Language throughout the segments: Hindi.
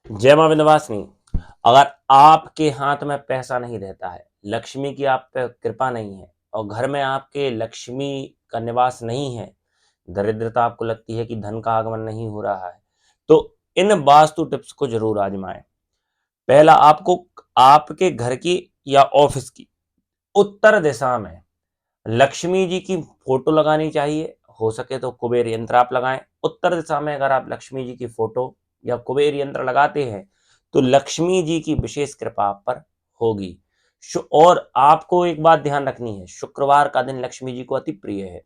जय मां विंध्यवासिनी। अगर आपके हाथ में पैसा नहीं रहता है, लक्ष्मी की आप पे कृपा नहीं है और घर में आपके लक्ष्मी का निवास नहीं है, दरिद्रता आपको लगती है कि धन का आगमन नहीं हो रहा है, तो इन वास्तु टिप्स को जरूर आजमाएं। पहला, आपको आपके घर की या ऑफिस की उत्तर दिशा में लक्ष्मी जी की फोटो लगानी चाहिए। हो सके तो कुबेर यंत्र आप लगाएं। उत्तर दिशा में अगर आप लक्ष्मी जी की फोटो या कुबेर यंत्र लगाते हैं तो लक्ष्मी जी की विशेष कृपा आप पर होगी। और आपको एक बात ध्यान रखनी है, शुक्रवार का दिन लक्ष्मी जी को अति प्रिय है,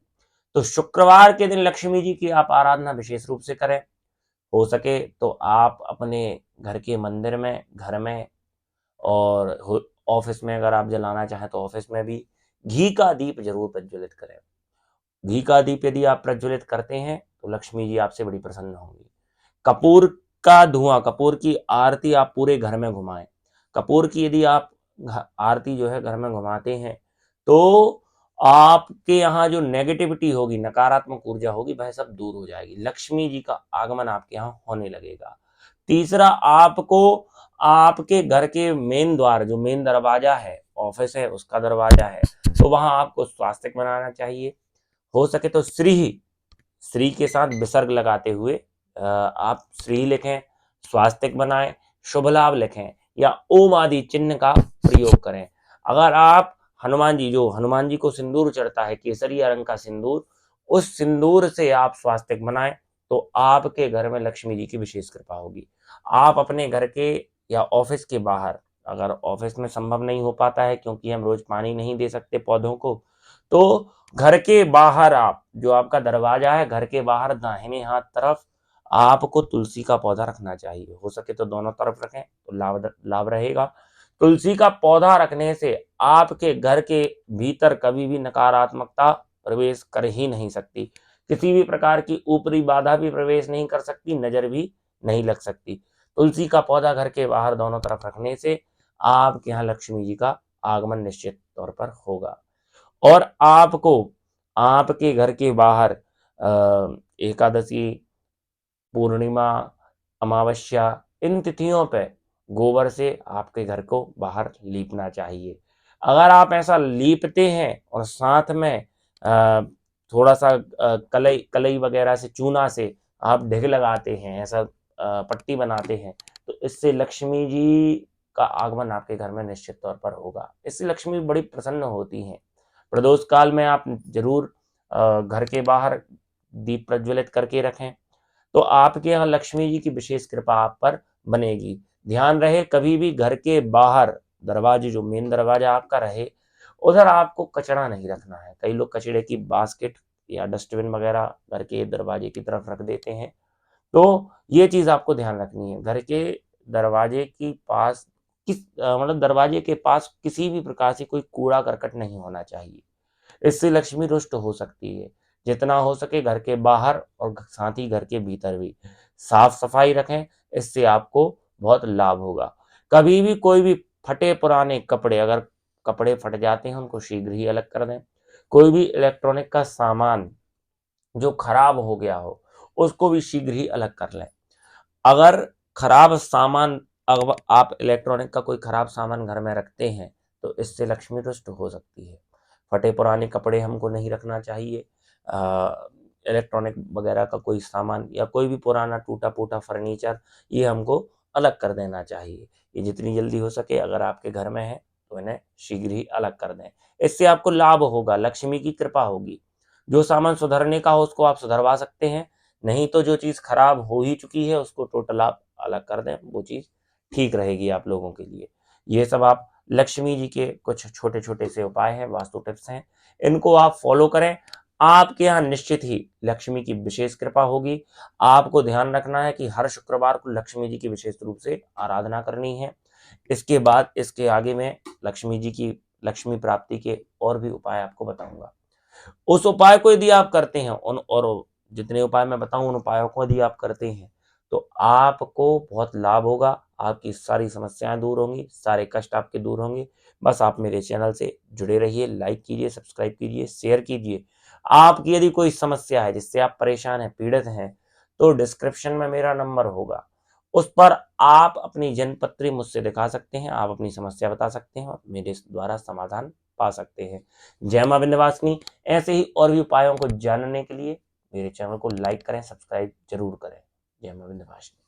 तो शुक्रवार के दिन लक्ष्मी जी की आप आराधना विशेष रूप से करें। हो सके तो आप अपने घर के मंदिर में, घर में और ऑफिस में अगर आप जलाना चाहें तो ऑफिस में भी घी का दीप जरूर प्रज्वलित करें। घी का दीप यदि आप प्रज्वलित करते हैं तो लक्ष्मी जी आपसे बड़ी प्रसन्न होंगी। कपूर का धुआं, कपूर की आरती आप पूरे घर में घुमाएं। कपूर की यदि आप आरती जो है घर में घुमाते हैं तो आपके यहाँ जो नेगेटिविटी होगी, नकारात्मक ऊर्जा होगी, वह सब दूर हो जाएगी। लक्ष्मी जी का आगमन आपके यहाँ होने लगेगा। तीसरा, आपको आपके घर के मेन द्वार, जो मेन दरवाजा है, ऑफिस है उसका दरवाजा है, तो वहां आपको स्वास्तिक बनाना चाहिए। हो सके तो श्री के साथ विसर्ग लगाते हुए आप श्री लिखें, स्वास्तिक बनाएं, शुभ लाभ लिखें या ओम आदि चिन्ह का प्रयोग करें। अगर आप हनुमान जी को सिंदूर चढ़ता है, केसरिया रंग का सिंदूर, उस सिंदूर से आप स्वास्तिक बनाएं तो आपके घर में लक्ष्मी जी की विशेष कृपा होगी। आप अपने घर के या ऑफिस के बाहर, अगर ऑफिस में संभव नहीं हो पाता है क्योंकि हम रोज पानी नहीं दे सकते पौधों को, तो घर के बाहर आप, जो आपका दरवाजा है, घर के बाहर दाहिने हाथ तरफ आपको तुलसी का पौधा रखना चाहिए। हो सके तो दोनों तरफ रखें तो लाभ लाभ रहेगा। तुलसी का पौधा रखने से आपके घर के भीतर कभी भी नकारात्मकता प्रवेश कर ही नहीं सकती। किसी भी प्रकार की ऊपरी बाधा भी प्रवेश नहीं कर सकती, नजर भी नहीं लग सकती। तुलसी का पौधा घर के बाहर दोनों तरफ रखने से आपके यहाँ लक्ष्मी जी का आगमन निश्चित तौर पर होगा। और आपको आपके घर के बाहर एकादशी, पूर्णिमा, अमावस्या, इन तिथियों पे गोबर से आपके घर को बाहर लीपना चाहिए। अगर आप ऐसा लीपते हैं और साथ में थोड़ा सा कलई कलई वगैरह से, चूना से आप ढिग लगाते हैं, ऐसा पट्टी बनाते हैं, तो इससे लक्ष्मी जी का आगमन आपके घर में निश्चित तौर पर होगा। इससे लक्ष्मी बड़ी प्रसन्न होती हैं। प्रदोष काल में आप जरूर घर के बाहर दीप प्रज्वलित करके रखें तो आपके यहाँ लक्ष्मी जी की विशेष कृपा आप पर बनेगी। ध्यान रहे, कभी भी घर के बाहर दरवाजे, जो मेन दरवाजा आपका रहे, उधर आपको कचरा नहीं रखना है। कई लोग कचड़े की बास्केट या डस्टबिन वगैरह घर के दरवाजे की तरफ रख देते हैं, तो ये चीज आपको ध्यान रखनी है। घर के दरवाजे के पास मतलब दरवाजे के पास किसी भी प्रकार से कोई कूड़ा करकट नहीं होना चाहिए। इससे लक्ष्मी रुष्ट हो सकती है। जितना हो सके घर के बाहर और साथ ही घर के भीतर भी साफ सफाई रखें, इससे आपको बहुत लाभ होगा। कभी भी कोई भी फटे पुराने कपड़े, अगर कपड़े फट जाते हैं उनको शीघ्र ही अलग कर दें। कोई भी इलेक्ट्रॉनिक का सामान जो खराब हो गया हो उसको भी शीघ्र ही अलग कर लें। अगर खराब सामान, अगर आप इलेक्ट्रॉनिक का कोई खराब सामान घर में रखते हैं तो इससे लक्ष्मी रुष्ट हो सकती है। फटे पुराने कपड़े हमको नहीं रखना चाहिए। इलेक्ट्रॉनिक वगैरह का कोई सामान या कोई भी पुराना टूटा फूटा फर्नीचर, ये हमको अलग कर देना चाहिए। ये जितनी जल्दी हो सके अगर आपके घर में है तो इन्हें शीघ्र ही अलग कर दें। इससे आपको लाभ होगा, लक्ष्मी की कृपा होगी। जो सामान सुधरने का हो उसको आप सुधरवा सकते हैं, नहीं तो जो चीज खराब हो ही चुकी है उसको टोटल आप अलग कर दें, वो चीज ठीक रहेगी आप लोगों के लिए। ये सब आप लक्ष्मी जी के कुछ छोटे छोटे से उपाय हैं, वास्तु टिप्स हैं, इनको आप फॉलो करें। आपके यहाँ निश्चित ही लक्ष्मी की विशेष कृपा होगी। आपको ध्यान रखना है कि हर शुक्रवार को लक्ष्मी जी की विशेष रूप से आराधना करनी है। इसके बाद इसके आगे में लक्ष्मी जी की लक्ष्मी प्राप्ति के और भी उपाय आपको बताऊंगा। उस उपाय को यदि आप करते हैं, उन और जितने उपाय मैं बताऊं उन उपायों को यदि आप करते हैं तो आपको बहुत लाभ होगा। आपकी सारी समस्याएं दूर होंगी, सारे कष्ट आपके दूर होंगे। बस आप मेरे चैनल से जुड़े रहिए, लाइक कीजिए, सब्सक्राइब कीजिए, शेयर कीजिए। आपकी यदि कोई समस्या है जिससे आप परेशान हैं, पीड़ित हैं, तो डिस्क्रिप्शन में मेरा नंबर होगा, उस पर आप अपनी जन्मपत्री मुझसे दिखा सकते हैं, आप अपनी समस्या बता सकते हैं और मेरे द्वारा समाधान पा सकते हैं। जय मां विंध्यवासिनी। ऐसे ही और भी उपायों को जानने के लिए मेरे चैनल को लाइक करें, सब्सक्राइब जरूर करें। जय मां विंध्यवासिनी।